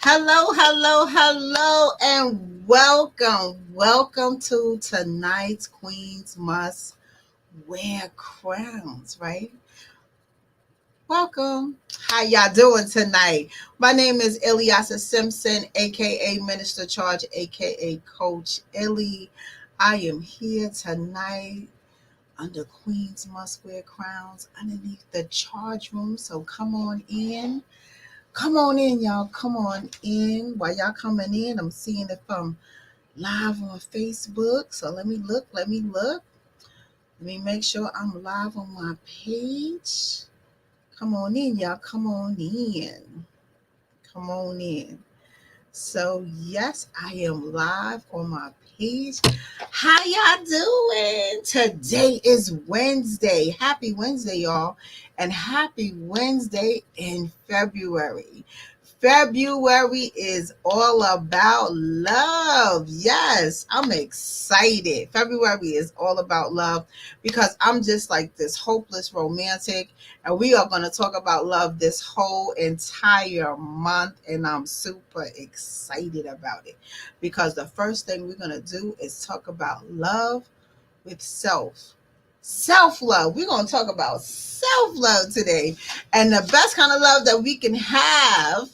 Hello, hello, hello, and welcome. Welcome to tonight's Queens Must Wear Crowns, right? Welcome. How y'all doing tonight? My name is Ilyasa Simpson, aka Minister Charge, aka Coach Illy. I am here tonight under Queens Must Wear Crowns underneath the charge room. So come on in. Come on in, y'all. Come on in. While y'all coming in, I'm seeing if I'm live on Facebook. So let me look. Let me look. Let me make sure I'm live on my page. Come on in, y'all. Come on in. Come on in. So yes, I am live on my page. How y'all doing? Today is Wednesday. Happy Wednesday, y'all. And happy Wednesday in February. February is all about love. Yes, I'm excited. February is all about love because I'm just like this hopeless romantic, and we are going to talk about love this whole entire month, and I'm super excited about it because the first thing we're going to do is talk about love with self love. We're going to talk about self love today, and the best kind of love that we can have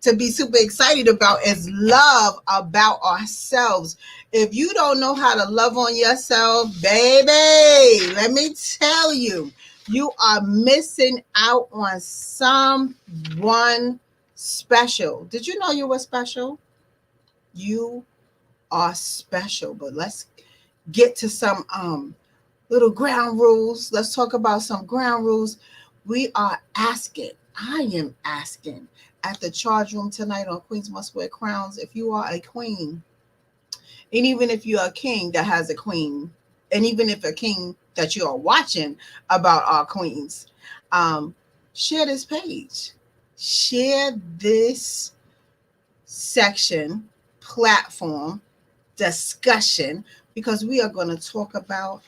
to be super excited about is love about ourselves. If you don't know how to love on yourself, baby, let me tell you, you are missing out on someone special. Did you know you were special? You are special. But let's get to some little ground rules. Let's talk about some ground rules. We are asking, I am asking at the charge room tonight on Queens Must Wear Crowns, if you are a queen, and even if you're a king that has a queen, and even if a king that you are watching about our queens, um, share this page. Share this section, platform, discussion, because we are going to talk about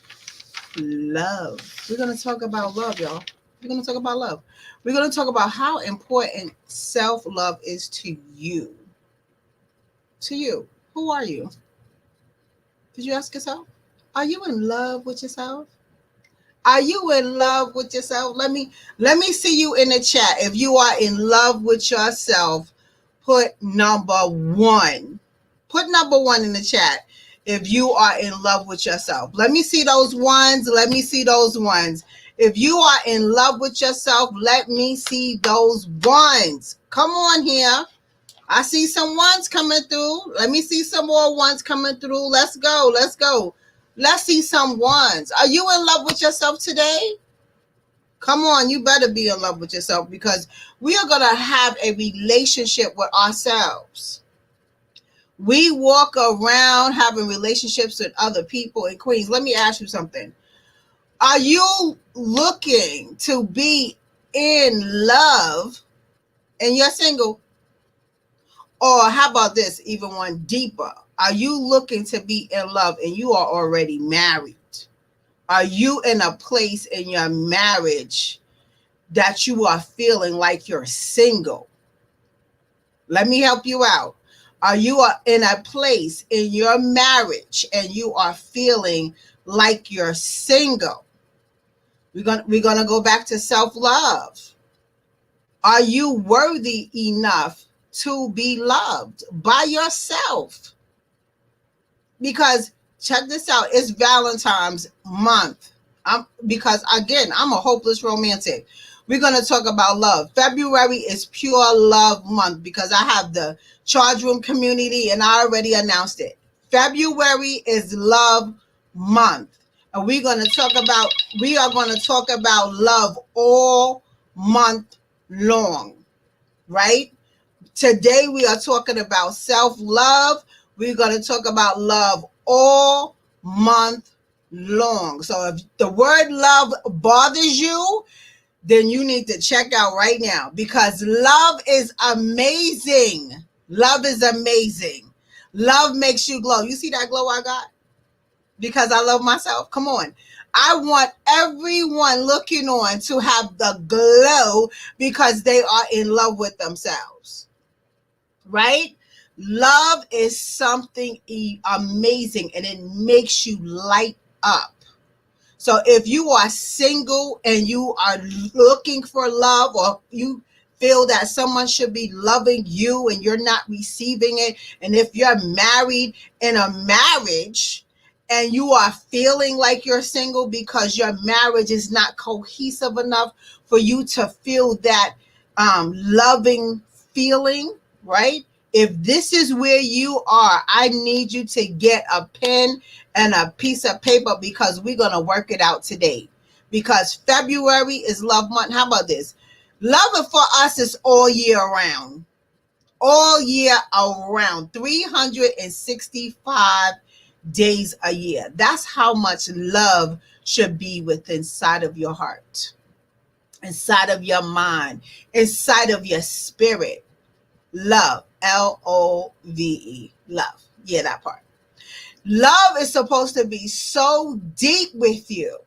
love. We're going to talk about love, y'all. We're going to talk about love. We're going to talk about how important self love is to you. To you. Who are you? Did you ask yourself? Are you in love with yourself? Are you in love with yourself? Let me see you in the chat. If you are in love with yourself, put number one. Put number one in the chat if you are in love with yourself. Let me see those ones. Let me see those ones. If you are in love with yourself, let me see those ones. Come on here. I see some ones coming through. Let me see some more ones coming through. Let's go. Let's go. Let's see some ones. Are you in love with yourself today? Come on, you better be in love with yourself because we are going to have a relationship with ourselves. We walk around having relationships with other people. And Queens, let me ask you something. Are you looking to be in love and you're single? Or how about this, even one deeper? Are you looking to be in love and you are already married? Are you in a place in your marriage that you are feeling like you're single? Let me help you out. Are you in a place in your marriage and you are feeling like you're single? We're gonna go back to self-love. Are you worthy enough to be loved by yourself? Because check this out, it's Valentine's month. Because again, I'm a hopeless romantic. We're going to talk about love. February is pure love month because I have the charge room community and I already announced it. February is love month. And we are going to talk about love all month long, right? Today we are talking about self-love. We're going to talk about love all month long. So if the word love bothers you, then you need to check out right now because love is amazing. Love is amazing. Love makes you glow. You see that glow I got? Because I love myself. Come on. I want everyone looking on to have the glow because they are in love with themselves. right? Love is something amazing, and it makes you light up. So if you are single and you are looking for love, or you feel that someone should be loving you and you're not receiving it, and if you're married in a marriage and you are feeling like you're single because your marriage is not cohesive enough for you to feel that loving feeling, right? If this is where you are, I need you to get a pen and a piece of paper, because we're going to work it out today. Because February is love month. How about this? Love for us is all year round. All year around. 365 days a year. That's how much love should be within inside of your heart, inside of your mind, inside of your spirit. Love. Love. Love. Yeah, that part. Love is supposed to be so deep with you.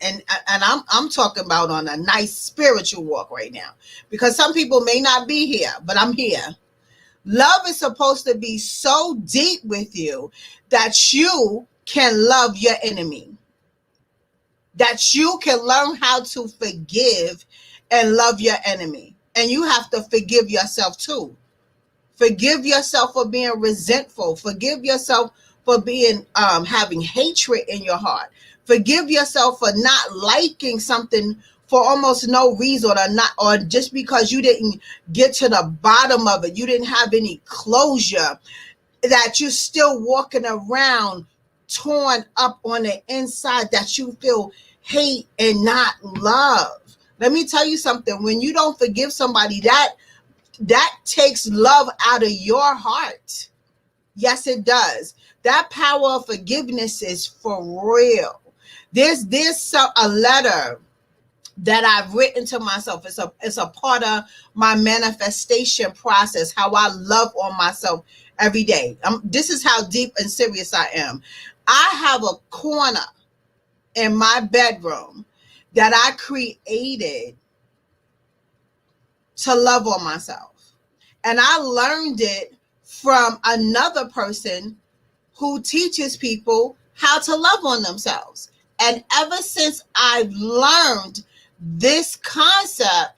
And I'm talking about on a nice spiritual walk right now, because some people may not be here, but I'm here. Love is supposed to be so deep with you that you can love your enemy, that you can learn how to forgive and love your enemy. And you have to forgive yourself too. Forgive yourself for being resentful. Forgive yourself for being having hatred in your heart. Forgive yourself for not liking something for almost no reason, or just because you didn't get to the bottom of it. You didn't have any closure, that you're still walking around torn up on the inside, that you feel hate and not love. Let me tell you something. When you don't forgive somebody, that takes love out of your heart. Yes, it does. That power of forgiveness is for real. There's a letter that I've written to myself. It's a part of my manifestation process, how I love on myself every day. This is how deep and serious I am. I have a corner in my bedroom that I created to love on myself. And I learned it from another person who teaches people how to love on themselves. And ever since I've learned this concept,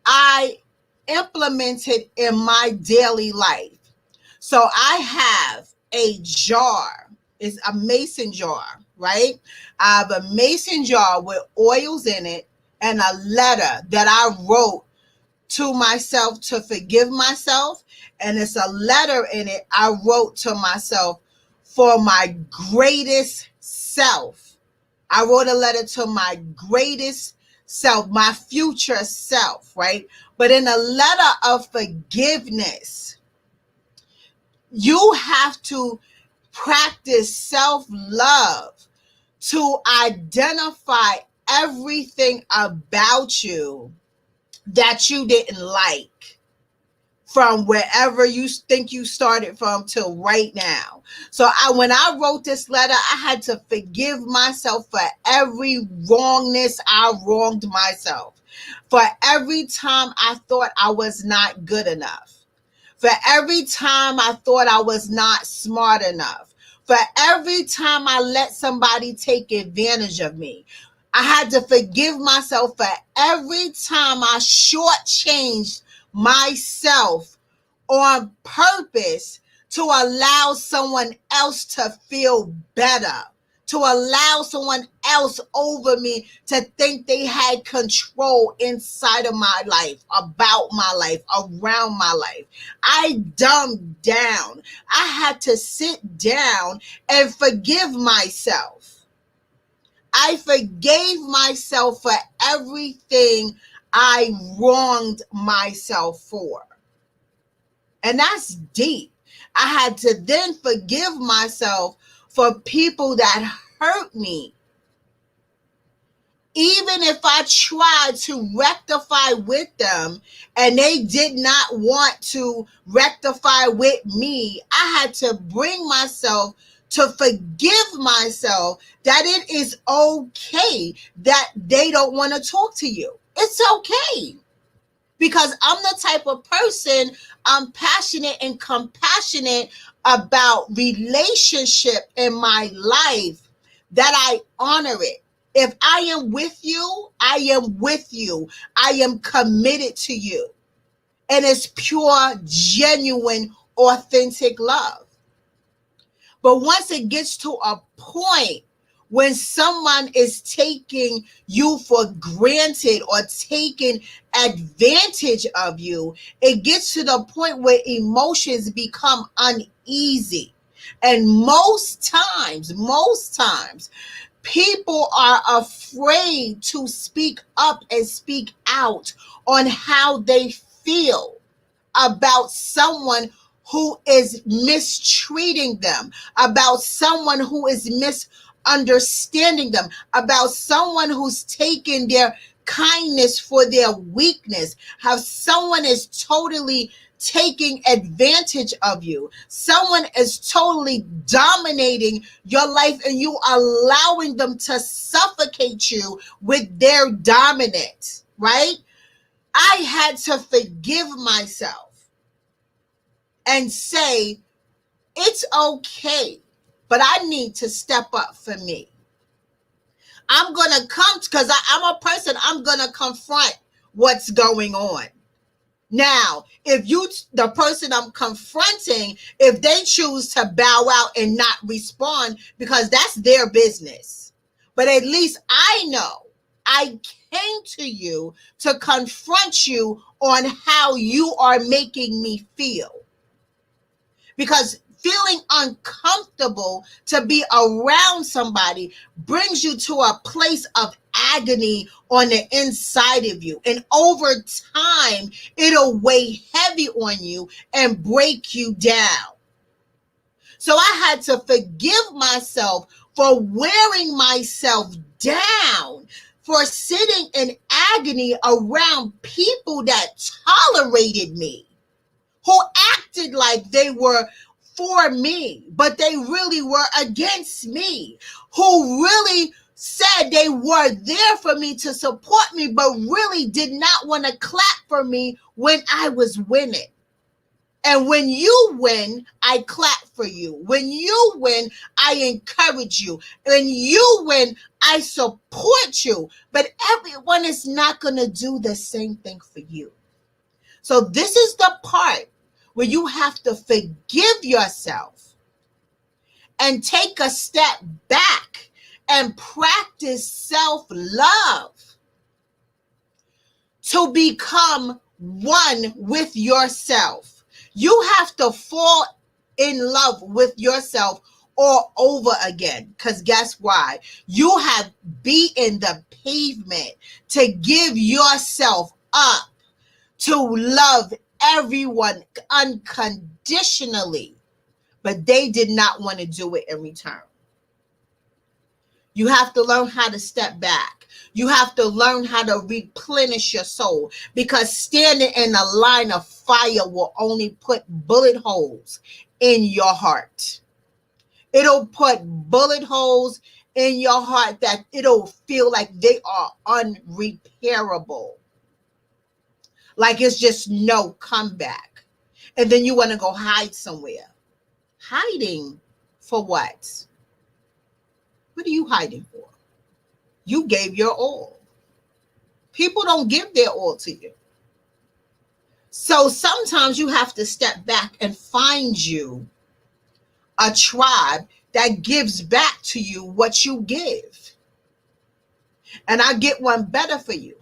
I implement it in my daily life. So I have a jar. It's a mason jar, right? I have a mason jar with oils in it and a letter that I wrote to myself to forgive myself. And it's a letter in it I wrote to myself for my greatest self. I wrote a letter to my greatest self, my future self, right? But in a letter of forgiveness, you have to practice self-love to identify everything about you that you didn't like, from wherever you think you started from till right now. So when I wrote this letter, I had to forgive myself for every wrongness I wronged myself, for every time I thought I was not good enough, for every time I thought I was not smart enough, for every time I let somebody take advantage of me. I had to forgive myself for every time I shortchanged myself on purpose to allow someone else to feel better, to allow someone else over me to think they had control inside of my life, about my life, around my life. I dumbed down. I had to sit down and forgive myself. I forgave myself for everything I wronged myself for. And that's deep. I had to then forgive myself for people that hurt me. Even if I tried to rectify with them and they did not want to rectify with me, I had to bring myself to forgive myself that it is okay that they don't want to talk to you. It's okay. because I'm the type of person, I'm passionate and compassionate about relationship in my life, that I honor it. If I am with you, I am with you. I am committed to you. And it's pure, genuine, authentic love. But once it gets to a point when someone is taking you for granted or taking advantage of you, it gets to the point where emotions become uneasy. And most times, people are afraid to speak up and speak out on how they feel about someone who is mistreating them, about someone who is misunderstanding them, about someone who's taking their kindness for their weakness, how someone is totally taking advantage of you. Someone is totally dominating your life and you allowing them to suffocate you with their dominance, right? I had to forgive myself and say, it's okay, but I need to step up for me. I'm going to come, because I'm a person, I'm going to confront what's going on. Now, if the person I'm confronting, if they choose to bow out and not respond, because that's their business. But at least I know I came to you to confront you on how you are making me feel. Because feeling uncomfortable to be around somebody brings you to a place of agony on the inside of you. And over time, it'll weigh heavy on you and break you down. So I had to forgive myself for wearing myself down, for sitting in agony around people that tolerated me, who acted like they were for me, but they really were against me, who really said they were there for me to support me, but really did not want to clap for me when I was winning. And when you win, I clap for you. When you win, I encourage you. When you win, I support you. But everyone is not going to do the same thing for you. So this is the part where you have to forgive yourself and take a step back and practice self-love to become one with yourself. You have to fall in love with yourself all over again, because guess why? You have beaten the pavement to give yourself up, to love everyone unconditionally, but they did not want to do it in return. You have to learn how to step back. You have to learn how to replenish your soul, because standing in a line of fire will only put bullet holes in your heart. It'll put bullet holes in your heart that it'll feel like they are unrepairable. Like it's just no comeback. And then you want to go hide somewhere. Hiding for what? What are you hiding for? You gave your all. People don't give their all to you. So sometimes you have to step back and find you a tribe that gives back to you what you give. And I get one better for you.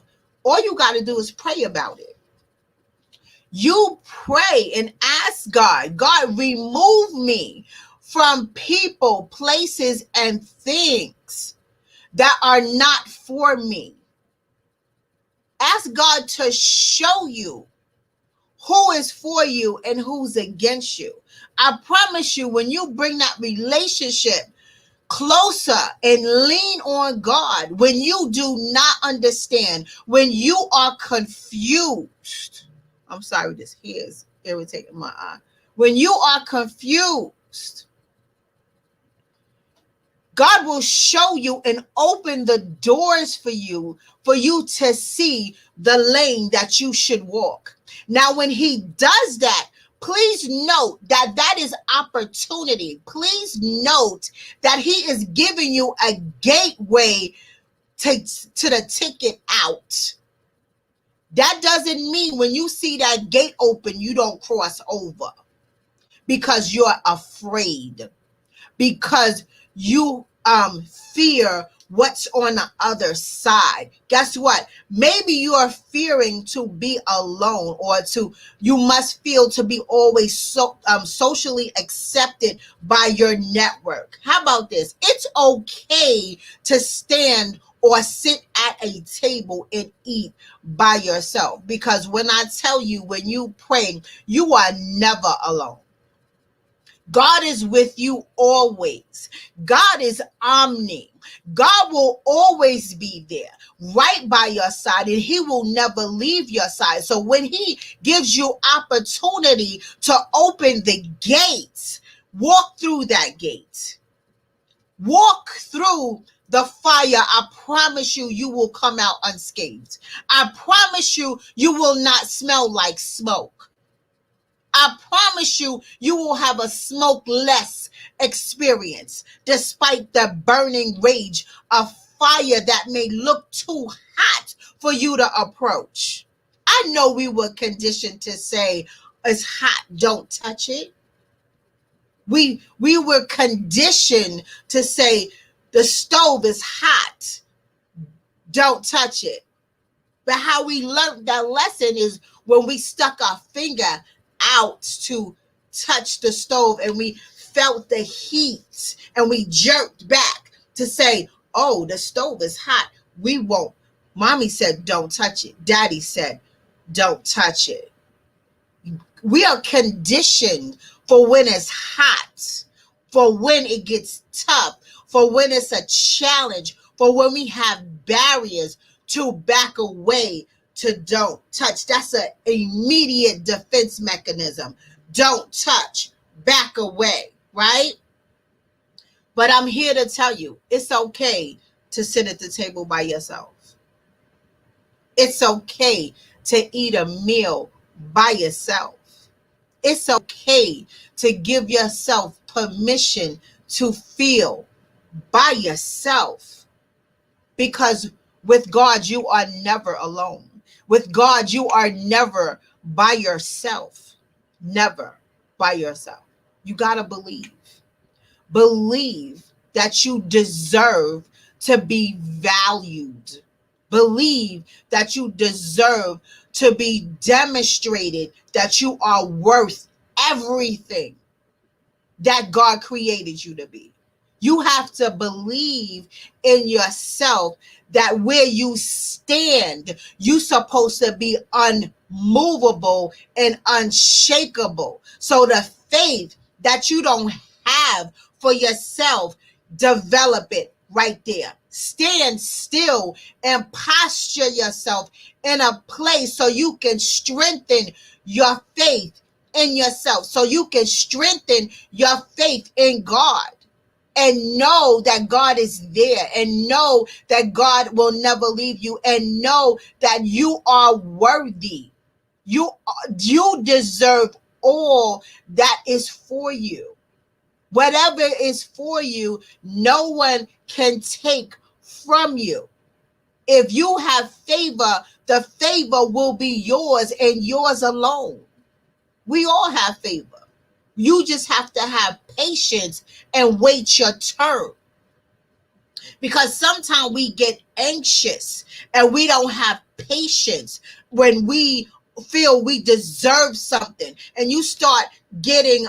All you got to do is pray about it. You pray and ask God, God, remove me from people, places, and things that are not for me. Ask God to show you who is for you and who's against you. I promise you, when you bring that relationship closer and lean on God, when you do not understand, when you are confused, I'm sorry, this hair is irritating my eye. When you are confused, God will show you and open the doors for you to see the lane that you should walk. Now, when he does that, please note that that is opportunity. Please note that he is giving you a gateway to the ticket out. That doesn't mean when you see that gate open, you don't cross over because you're afraid, because you fear what's on the other side. Guess what? Maybe you are fearing to be alone, or you must feel to be always socially accepted by your network. How about this? It's okay to stand or sit at a table and eat by yourself, because when I tell you, when you pray, you are never alone. God is with you always. God is omni. God will always be there, right by your side, and he will never leave your side. So when he gives you opportunity to open the gates, walk through that gate. Walk through the fire. I promise you, you will come out unscathed. I promise you, you will not smell like smoke. I promise you, you will have a smokeless experience, despite the burning rage of fire that may look too hot for you to approach. I know we were conditioned to say, it's hot, don't touch it. We were conditioned to say, the stove is hot, don't touch it. But how we learned that lesson is when we stuck our finger out to touch the stove and we felt the heat and we jerked back to say, oh, the stove is hot, we won't. Mommy said, don't touch it. Daddy said, don't touch it. We are conditioned for when it's hot, for when it gets tough, for when it's a challenge, for when we have barriers to back away, to don't touch. That's an immediate defense mechanism. Don't touch, back away, right? But I'm here to tell you, it's okay to sit at the table by yourself. It's okay to eat a meal by yourself. It's okay to give yourself permission to feel by yourself, because with God, you are never alone. With God, you are never by yourself. Never by yourself. You got to believe. Believe that you deserve to be valued. Believe that you deserve to be demonstrated, that you are worth everything that God created you to be. You have to believe in yourself that where you stand, you're supposed to be unmovable and unshakable. So the faith that you don't have for yourself, develop it right there. Stand still and posture yourself in a place so you can strengthen your faith in yourself, so you can strengthen your faith in God. And know that God is there, and know that God will never leave you, and know that you are worthy. You deserve all that is for you. Whatever is for you, no one can take from you. If you have favor, the favor will be yours and yours alone. We all have favor. You just have to have patience and wait your turn. Because sometimes we get anxious and we don't have patience when we feel we deserve something, and you start getting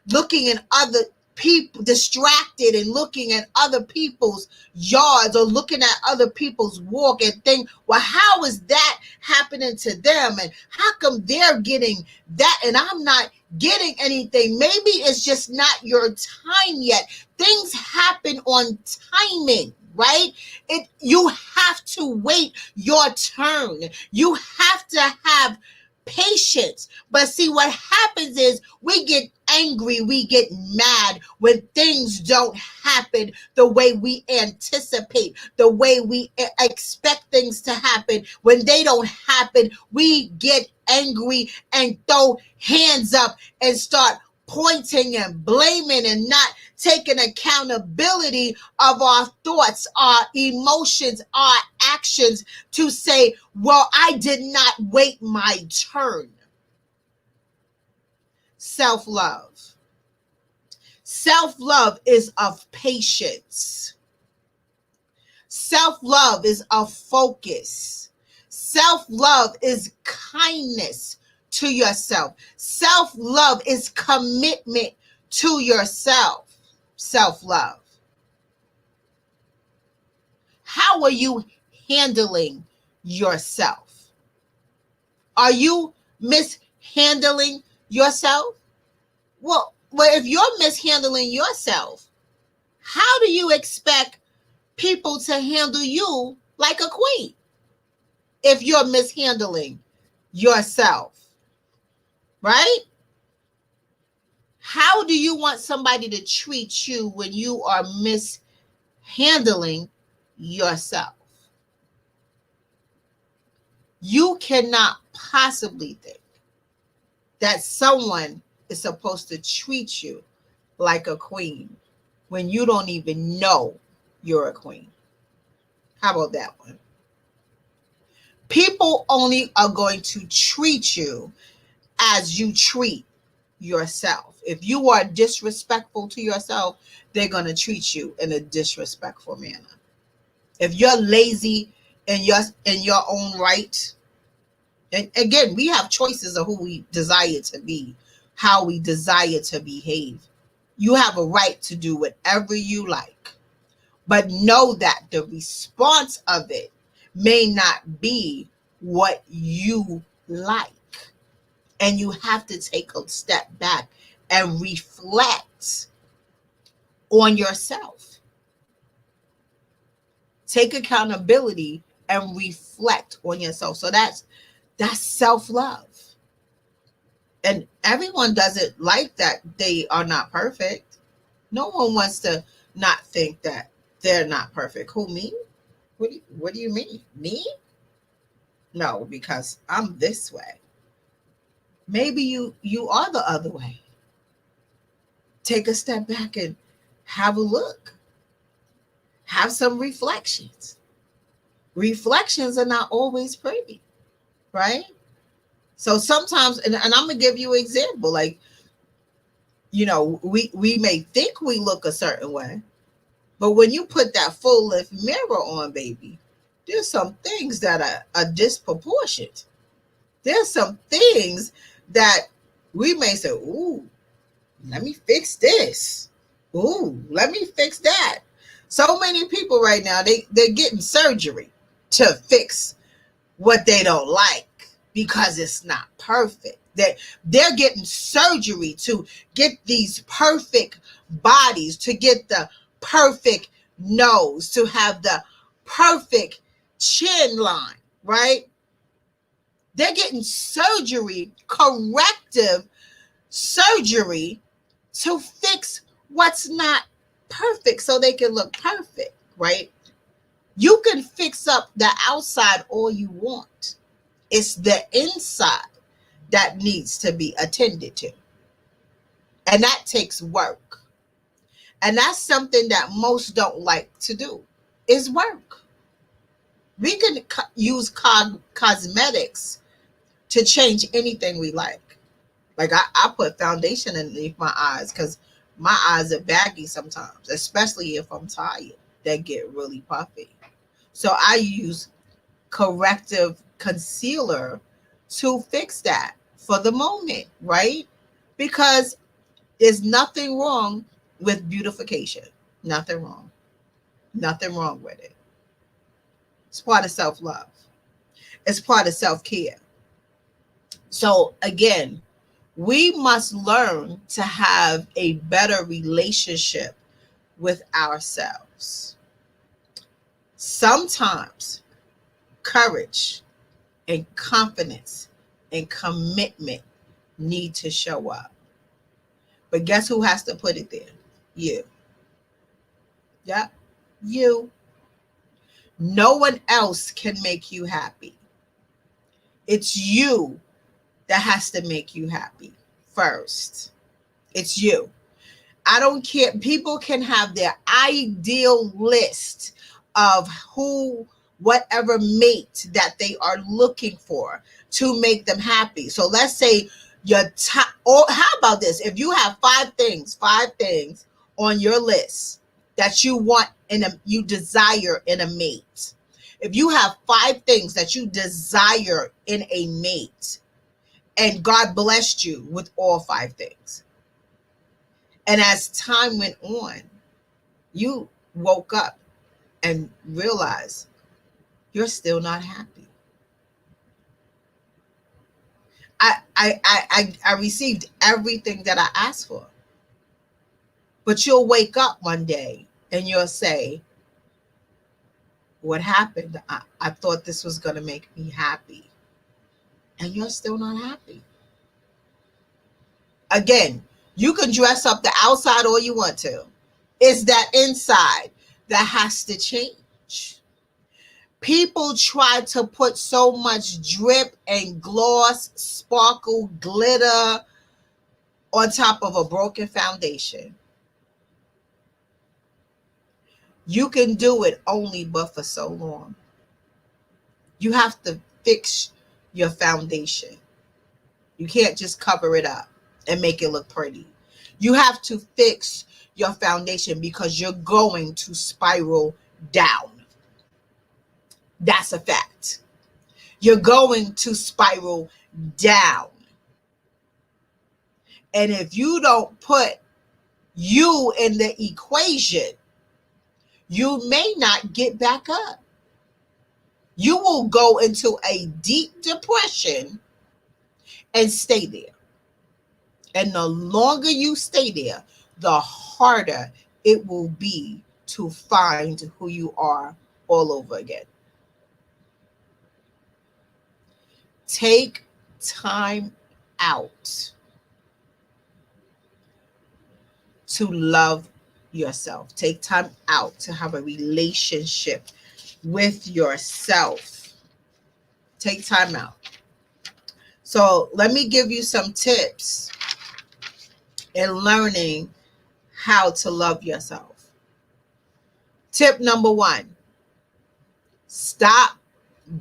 looking at other people, distracted, and looking at other people's yards or looking at other people's walk, and think, well, how is that happening to them, and how come they're getting that and I'm not getting anything? Maybe it's just not your time yet. Things happen on timing, right? You have to wait your turn. You have to have patience. But see, what happens is we get angry, we get mad when things don't happen the way we anticipate, the way we expect things to happen. When they don't happen, we get angry and throw hands up and start pointing and blaming and not taking accountability of our thoughts, our emotions, our actions to say, well, I did not wait my turn. Self-love. Self-love is of patience. Self-love is of focus. Self-love is kindness to yourself. Self-love is commitment to yourself. Self-love. How are you handling yourself? Are you mishandling yourself? Well, if you're mishandling yourself, how do you expect people to handle you like a queen if you're mishandling yourself? Right? How do you want somebody to treat you when you are mishandling yourself? You cannot possibly think that someone is supposed to treat you like a queen when you don't even know you're a queen. How about that one? People only are going to treat you as you treat yourself. If you are disrespectful to yourself, they're going to treat you in a disrespectful manner. If you're lazy in your own right, and again, we have choices of who we desire to be, how we desire to behave. You have a right to do whatever you like, but know that the response of it may not be what you like. And you have to take a step back and reflect on yourself. Take accountability and reflect on yourself. So that's self-love. And everyone doesn't like that they are not perfect. No one wants to not think that they're not perfect. Who, me? What do you mean? Me? No, because I'm this way. Maybe you are the other way. Take a step back and have a look. Have some reflections. Reflections are not always pretty, right? So sometimes, and I'm going to give you an example, like, we may think we look a certain way, but when you put that full lift mirror on, baby, there's some things that are disproportionate. There's some things that we may say, ooh, let me fix this. Ooh, let me fix that. So many people right now, they're getting surgery to fix what they don't like because it's not perfect. They're getting surgery to get these perfect bodies, to get the perfect nose, to have the perfect chin line, right? They're getting surgery, corrective surgery to fix what's not perfect so they can look perfect, right? You can fix up the outside all you want. It's the inside that needs to be attended to. And that takes work. And that's something that most don't like to do, is work. We can use cosmetics to change anything we like. Like I put foundation underneath my eyes because my eyes are baggy sometimes, especially if I'm tired. They get really puffy. So I use corrective concealer to fix that for the moment, right? Because there's nothing wrong with beautification. Nothing wrong. Nothing wrong with it. It's part of self-love. It's part of self-care. So again, we must learn to have a better relationship with ourselves. Sometimes courage and confidence and commitment need to show up. But guess who has to put it there? You. Yep. You. No one else can make you happy. It's you that has to make you happy first. It's you. I don't care. People can have their ideal list of whatever mate that they are looking for to make them happy. So let's say your top, or how about this? If you have five things on your list that you want you desire in a mate. If you have five things that you desire in a mate, and God blessed you with all five things, and as time went on, you woke up and realized you're still not happy. I received everything that I asked for. But you'll wake up one day and you'll say, what happened? I thought this was going to make me happy. And you're still not happy. Again, you can dress up the outside all you want to. It's that inside that has to change. People try to put so much drip and gloss, sparkle, glitter on top of a broken foundation. You can do it only but for so long. You have to fix your foundation. You can't just cover it up and make it look pretty. You have to fix your foundation because you're going to spiral down. That's a fact. You're going to spiral down. And if you don't put you in the equation, you may not get back up. You will go into a deep depression and stay there. And the longer you stay there, the harder it will be to find who you are all over again. Take time out to love yourself. Take time out to have a relationship with yourself. Take time out. So let me give you some tips in learning how to love yourself. Tip number 1, stop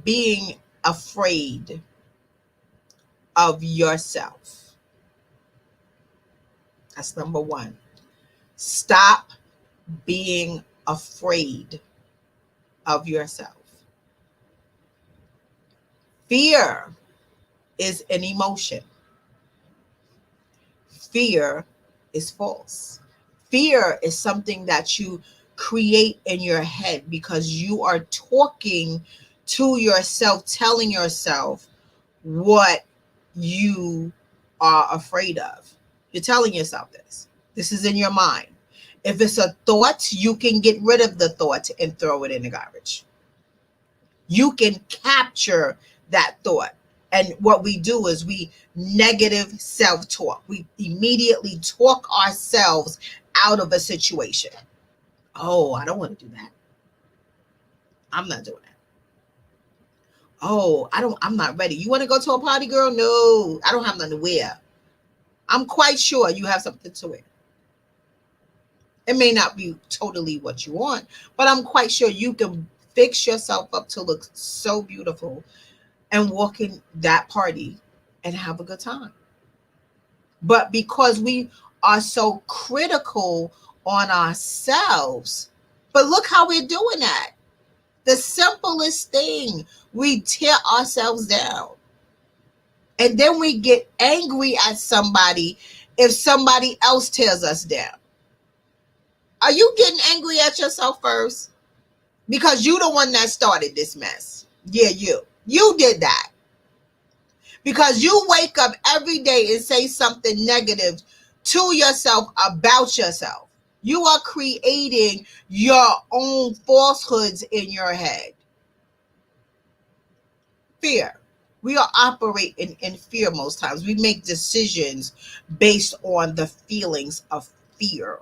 being afraid of yourself. That's number 1. Stop being afraid of yourself. Fear is an emotion. Fear is false. Fear is something that you create in your head because you are talking to yourself, telling yourself what you are afraid of. You're telling yourself this. This is in your mind. If it's a thought, you can get rid of the thought and throw it in the garbage. You can capture that thought. And what we do is we negative self-talk. We immediately talk ourselves out of a situation. Oh, I don't want to do that. I'm not doing that. Oh, I'm not ready. You want to go to a party, girl? No, I don't have nothing to wear. I'm quite sure you have something to wear. It may not be totally what you want, but I'm quite sure you can fix yourself up to look so beautiful and walk in that party and have a good time. But because we are so critical on ourselves, but look how we're doing that. The simplest thing, we tear ourselves down. And then we get angry at somebody if somebody else tears us down. Are you getting angry at yourself first? Because you the one that started this mess. Yeah, you. You did that. Because you wake up every day and say something negative to yourself about yourself. You are creating your own falsehoods in your head. Fear. We are operating in fear most times. We make decisions based on the feelings of fear.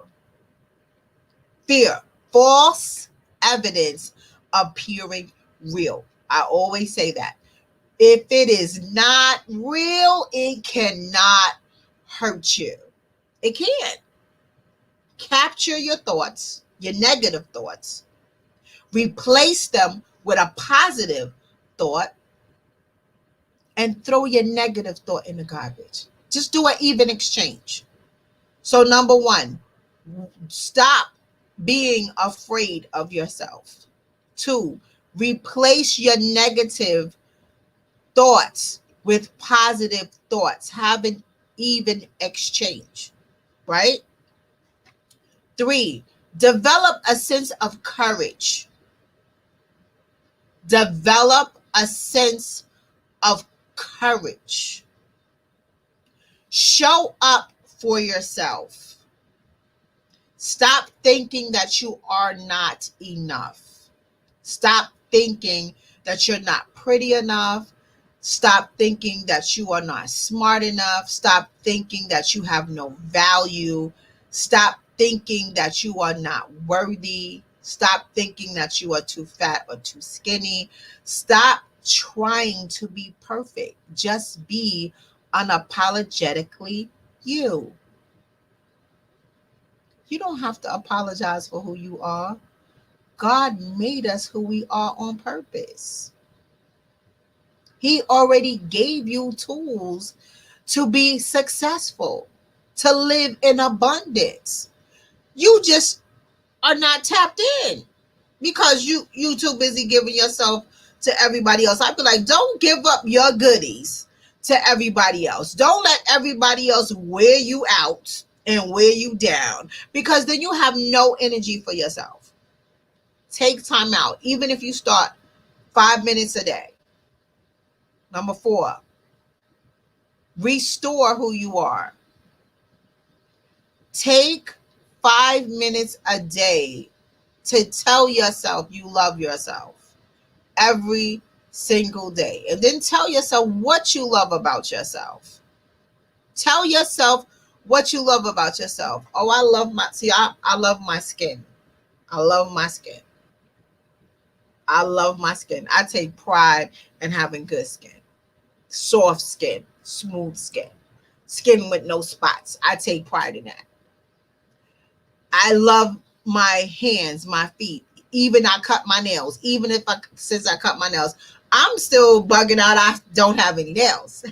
Fear, false evidence appearing real. I always say that. If it is not real, it cannot hurt you. It can't. Capture your thoughts, your negative thoughts, replace them with a positive thought, and throw your negative thought in the garbage. Just do an even exchange. So, number one, stop being afraid of yourself. Two, replace your negative thoughts with positive thoughts. Have an even exchange, right? Three, develop a sense of courage. Develop a sense of courage. Show up for yourself. Stop thinking that you are not enough. Stop thinking that you're not pretty enough. Stop thinking that you are not smart enough. Stop thinking that you have no value. Stop thinking that you are not worthy. Stop thinking that you are too fat or too skinny. Stop trying to be perfect. Just be unapologetically you. You don't have to apologize for who you are. God made us who we are on purpose. He already gave you tools to be successful, to live in abundance. You just are not tapped in because you too busy giving yourself to everybody else. I'd be like, don't give up your goodies to everybody else. Don't let everybody else wear you out and wear you down, because then you have no energy for yourself. Take time out, even if you start 5 minutes a day. Number 4, restore who you are. Take 5 minutes a day to tell yourself you love yourself every single day. And then tell yourself what you love about yourself. Tell yourself what you love about yourself. Oh, I love I love my skin. I love my skin. I love my skin. I take pride in having good skin. Soft skin, smooth skin, skin with no spots. I take pride in that. I love my hands, my feet. Even I cut my nails. Even if since I cut my nails, I'm still bugging out I don't have any nails.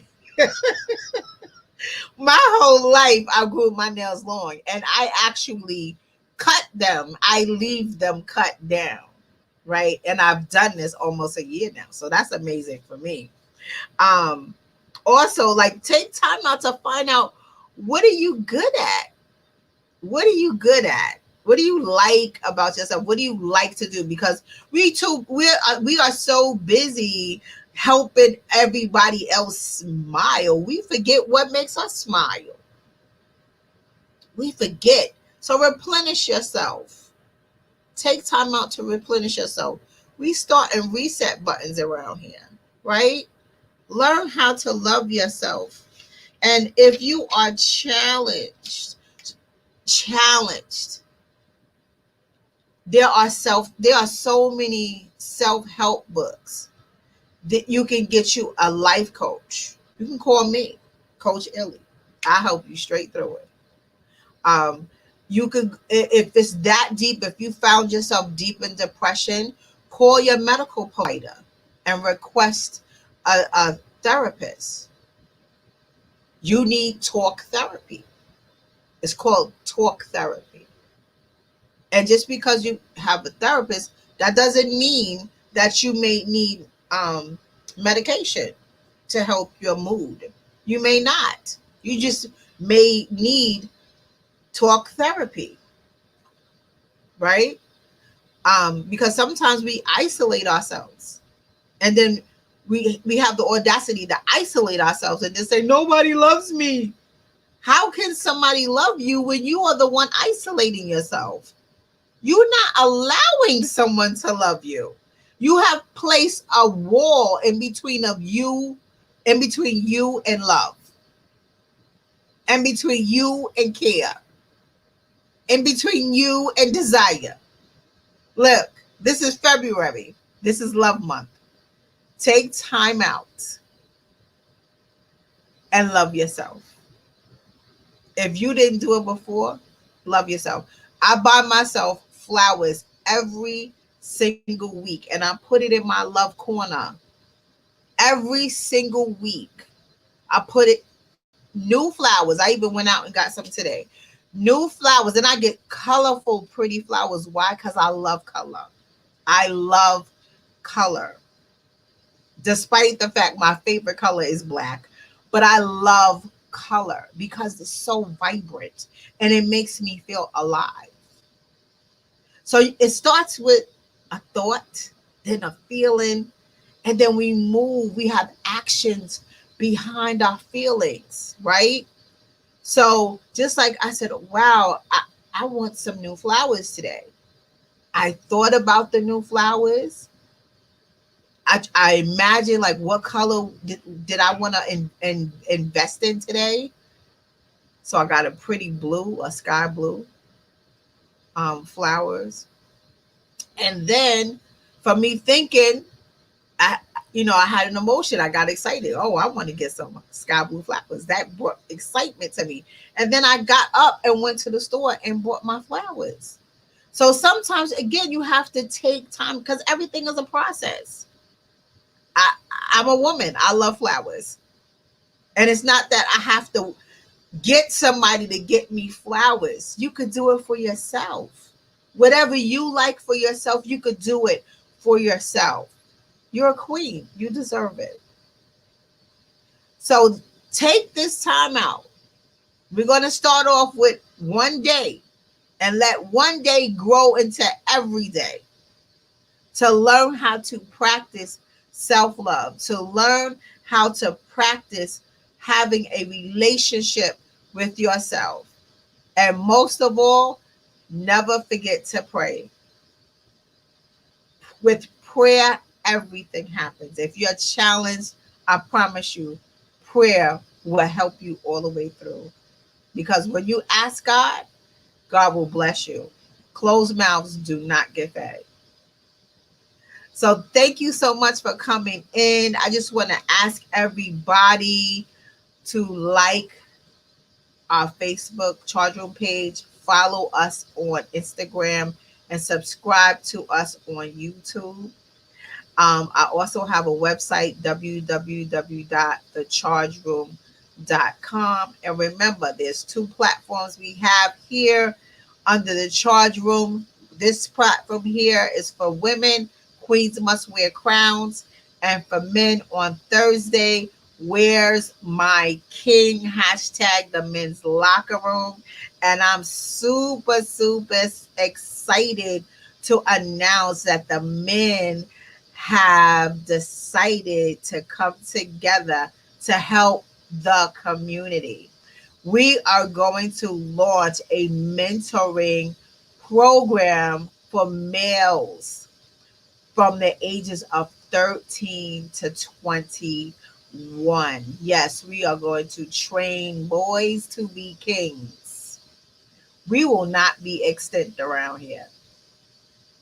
My whole life I grew my nails long, and I actually cut them. I leave them cut down, right? And I've done this almost a year now. So that's amazing for me. Also, like, take time out to find out, what are you good at? What are you good at? What do you like about yourself? What do you like to do? Because we are so busy helping everybody else smile. We forget what makes us smile. We forget. So replenish yourself. Take time out to replenish yourself. Restart and reset buttons around here, right? Learn how to love yourself. And if you are challenged, there are so many self-help books that you can get you a life coach. You can call me, Coach Illy. I'll help you straight through it. You could, if it's that deep, if you found yourself deep in depression, call your medical provider and request a therapist. You need talk therapy. It's called talk therapy. And just because you have a therapist, that doesn't mean that you may need medication to help your mood. You may not. You just may need talk therapy, right? Because sometimes we isolate ourselves, and then we have the audacity to isolate ourselves and just say, nobody loves me. How can somebody love you when you are the one isolating yourself? You're not allowing someone to love you. You have placed a wall in between of you in between you and love, in between you and care, in between you and desire. Look, this is February. This is love month. Take time out and love yourself. If you didn't do it before, love yourself. I buy myself flowers every single week and I put it in my love corner. Every single week, I put it new flowers. I even went out and got some today. New flowers, and I get colorful, pretty flowers. Why? Because I love color. I love color. Despite the fact my favorite color is black, but I love color because it's so vibrant and it makes me feel alive. So it starts with a thought, then a feeling, and then we move. We have actions behind our feelings, right? So just like I said, wow, I want some new flowers today. I thought about the new flowers. I imagine like what color did I want to invest in today. So I got a pretty blue, a sky blue flowers. And then for me thinking, I I had an emotion. I got excited. Oh, I want to get some sky blue flowers. That brought excitement to me. And then I got up and went to the store and bought my flowers. So sometimes again, you have to take time because everything is a process. I I'm a woman. I love flowers. And it's not that I have to get somebody to get me flowers. You could do it for yourself. Whatever you like for yourself, you could do it for yourself. You're a queen. You deserve it. So take this time out. We're going to start off with one day and let one day grow into every day to learn how to practice self love, to learn how to practice having a relationship with yourself. And most of all, never forget to pray. With prayer, everything happens. If you're challenged, I promise you, prayer will help you all the way through. Because when you ask God, God will bless you. Closed mouths do not get fed. So thank you so much for coming in. I just want to ask everybody to like our Facebook Charge Room page, follow us on Instagram, and subscribe to us on YouTube. I also have a website, www.thechargeroom.com. And remember, there's two platforms we have here under the Charge Room. This platform here is for women. Queens must wear crowns. And for men on Thursday, where's my king? Hashtag the men's locker room. And I'm super, super excited to announce that the men have decided to come together to help the community. We are going to launch a mentoring program for males from the ages of 13 to 21. Yes, we are going to train boys to be kings. We will not be extinct around here.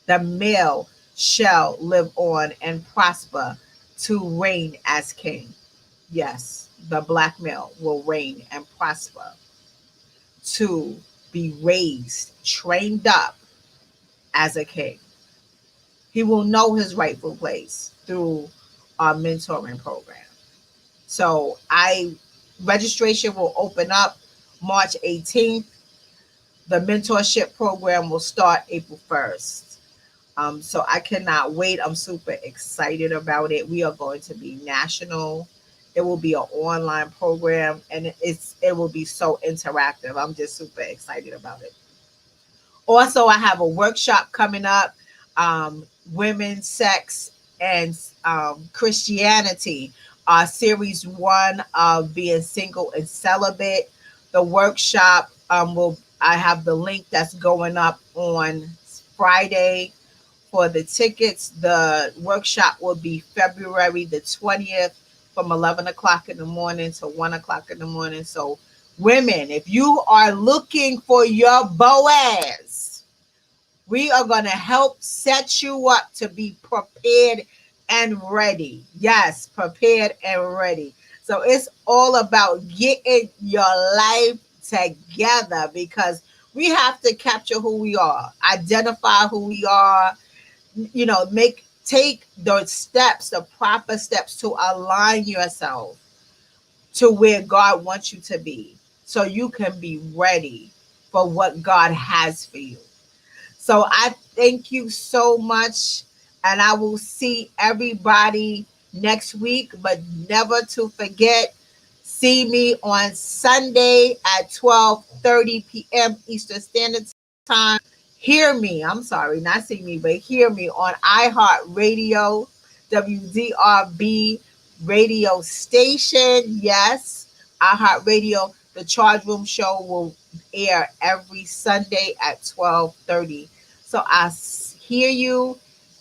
The male shall live on and prosper to reign as king. Yes, the black male will reign and prosper to be raised, trained up as a king. He will know his rightful place through our mentoring program. So registration will open up March 18th. The mentorship program will start April 1st. So I cannot wait. I'm super excited about it. We are going to be national. It will be an online program and it will be so interactive. I'm just super excited about it. Also, I have a workshop coming up, women, sex, and Christianity, series 1 of being single and celibate. The workshop I have the link that's going up on Friday for the tickets. The workshop will be February the 20th from 11 o'clock in the morning to 1 o'clock in the morning. So, women, if you are looking for your Boaz, we are going to help set you up to be prepared and ready. Yes, prepared and ready. So it's all about getting your life together because we have to capture who we are, identify who we are, take those steps, the proper steps to align yourself to where God wants you to be so you can be ready for what God has for you. So I thank you so much, and I will see everybody next week. But never to forget, see me on Sunday at 12:30 p.m. Eastern Standard Time. Hear me, I'm sorry, not see me, but hear me on iHeartRadio, WDRB radio station. Yes, iHeartRadio. The Charge Room Show will air every Sunday at 12:30. So I hear you,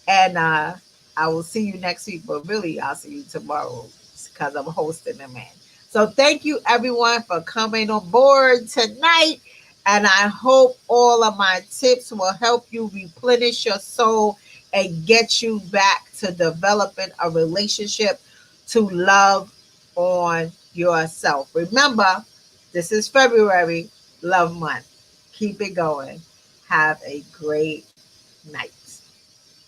and I will see you next week. But really, I'll see you tomorrow because I'm hosting the man. So thank you everyone for coming on board tonight. And I hope all of my tips will help you replenish your soul and get you back to developing a relationship to love on yourself. Remember, this is February, Love Month. Keep it going. Have a great night.